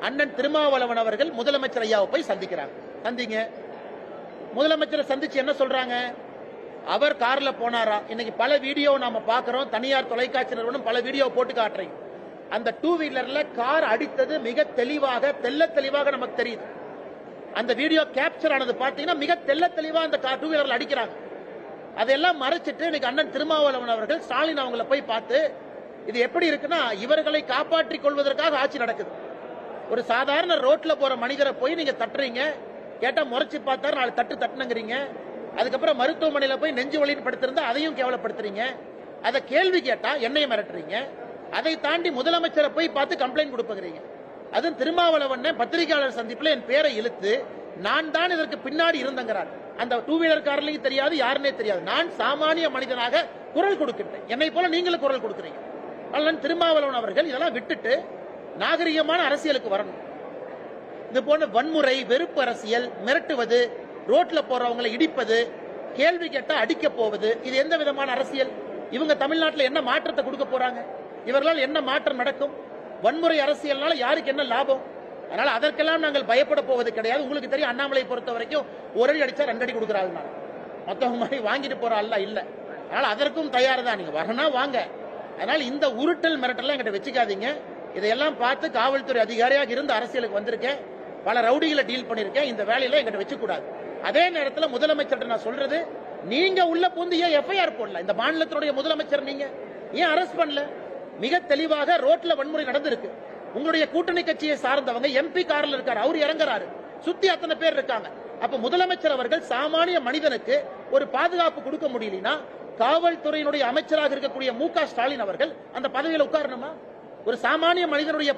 அண்ணன் திருமாவளவன் அவர்கள் முதலமைச்சர் ஐயாவை போய் சந்திக்கிறாங்க. சந்திங்க. முதலமைச்சரை சந்திச்சு என்ன சொல்றாங்க? அவர் கார்ல போனாரா? இன்னைக்கு பல வீடியோ நாம பாக்குறோம். தனியார் தொலைக்காட்சி நிறுவனம் பல வீடியோ போட்டு காட்டுறீங்க. அந்த டூ வீலர்ல கார் அடித்தது மிக தெளிவாக தெளிவாக நமக்கு தெரியுது. அந்த வீடியோ கேப்சர் ஆனது பாத்தீங்கன்னா மிக தெளிவா அந்த டூ வீலர்ல அடிக்கிறாங்க. அதெல்லாம் மறைச்சிட்டு இன்னைக்கு அண்ணன் திருமாவளவன் அவர்கள் ஸ்டாலின் அவங்களை போய் பார்த்து இது எப்படி இருக்குன்னா இவர்களை காப்பாற்றிக் கொள்வதற்காக ஆட்சி நடக்குது. ஒரு சாதாரண ரோட்ல போற மனிதரை போய் நீங்க தட்டுறீங்க. கேட்டா முறைச்சு பார்த்தாரு 4 தட்டு தட்டுனுங்கிறீங்க. அதுக்கப்புறம் மருத்துவமனையில போய் நெஞ்சு வலின்னு படுத்திருந்தா அதையும் கேவலப்படுத்துறீங்க. அதை கேள்வி கேட்டா என்னையும் மிரட்டுறீங்க. அதை தாண்டி முதலமைச்சரை போய் பார்த்து கம்ப்ளைண்ட் கொடுப்பீங்க. அதுவும் திருமாவளவன் பத்திரிகையாளர் சந்திப்பில் என் பேரை இழுத்து நான் தான் இதற்கு பின்னாடி இருந்தங்கிறார். அந்த டூ வீலர் காரலையும் தெரியாது, யாருன்னே தெரியாது. நான் சாமானிய மனிதனாக குரல் கொடுக்கின்றேன். என்னை போல நீங்களும் குரல் கொடுக்கிறீங்க. அதனால் திருமாவளவன் அவர்கள் இதெல்லாம் விட்டுட்டு நாகரிகமான அரசியலுக்கு வரணும். இது போன்ற வன்முறை, வெறுப்பு அரசியல், மிரட்டுவது, ரோட்ல போறவங்களை இடிப்பது, கேள்வி கேட்டா அடிக்க போவது, இது எந்த விதமான அரசியல்? இவங்க தமிழ்நாட்டில் என்ன மாற்றத்தை கொடுக்க போறாங்க? இவர்களால் என்ன மாற்றம் நடக்கும்? வன்முறை அரசியல்னால யாருக்கு என்ன லாபம்? அதனால அதற்கெல்லாம் நாங்கள் பயப்பட போவது கிடையாது. உங்களுக்கு தெரியும், அண்ணாமலை பொறுத்த வரைக்கும் ஒரு அடி அடிச்சா 2 அடி கொடுக்குறாள். மொத்தம் மாதிரி வாங்கிட்டு போற அல்ல இல்ல. அதனால அதற்கும் தயார் தான். நீங்க வரனா வாங்க. அதனால இந்த உருட்டல் மிரட்டல் என்கிட்ட வச்சுக்காதீங்க. இதையெல்லாம் பார்த்து காவல்துறை அதிகாரியாக இருந்து அரசியலுக்கு வந்திருக்கேன். பல ரவுடிகளை டீல் பண்ணிருக்கேன். இந்த வேலையில என்கிட்ட வச்சுக்கூடாது. அதே நேரத்தில் முதலமைச்சர் நான் சொல்றது, நீங்க உள்ள புந்து ஏன் எஃப்ஐஆர் போடல? இந்த மாநிலத்தினுடைய முதலமைச்சர் நீங்க ஏன் அரெஸ்ட் பண்ணல? மிக தெளிவாக ரோட்ல வன்முறை நடந்திருக்கு. உங்களுடைய கூட்டணி கட்சியை சார்ந்தவங்க எம்பி கார்ல இருக்காரு, அவர் இறங்குறாரு, சுத்தி அத்தனை பேர் இருக்காங்க. அப்ப முதலமைச்சர் அவர்கள் சாமானிய மனிதனுக்கு ஒரு பாதுகாப்பு கொடுக்க முடியலனா காவல்துறையினுடைய அமைச்சராக இருக்கக்கூடிய மு.க. ஸ்டாலின் அவர்கள் அந்த பதவியில் உட்காரணுமா? ஒரு சாமானிய மனிதனுடைய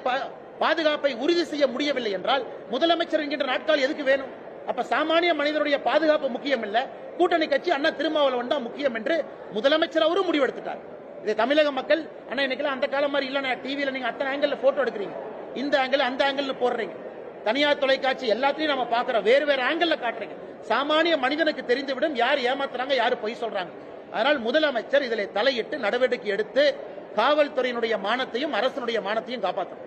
பாதுகாப்பை உறுதி செய்ய முடியவில்லை என்றால் முதலமைச்சர் என்கின்ற நாட்கள் எதுக்கு வேணும்? அப்ப சாமானிய மனிதனுடைய பாதுகாப்பு முக்கியம் இல்ல, கூட்டணி கட்சி அண்ணா திருமாவளவன் தான் முக்கியம் என்று முதலமைச்சர் அவரும் முடிவெடுத்துட்டார். இதை தமிழக மக்கள் அண்ணா இன்னைக்கு அந்த காலம் மாதிரி இல்ல, டிவியில நீங்க அத்தனை ஆங்கிள் போட்டோ எடுக்கிறீங்க, இந்த ஆங்கிள் அந்த ஆங்கிள் போடுறீங்க, தனியார் தொலைக்காட்சி எல்லாத்தையும் நம்ம பாக்குறோம், வேறு ஆங்கிள் காட்டுறீங்க. சாமானிய மனிதனுக்கு தெரிந்துவிடும் யார் ஏமாத்துறாங்க, யாரு பொய் சொல்றாங்க. அதனால் முதலமைச்சர் இதில் தலையிட்டு நடவடிக்கை எடுத்து காவல்துறையினுடைய மானத்தையும் அரசனுடைய மானத்தையும் காப்பாற்றணும்.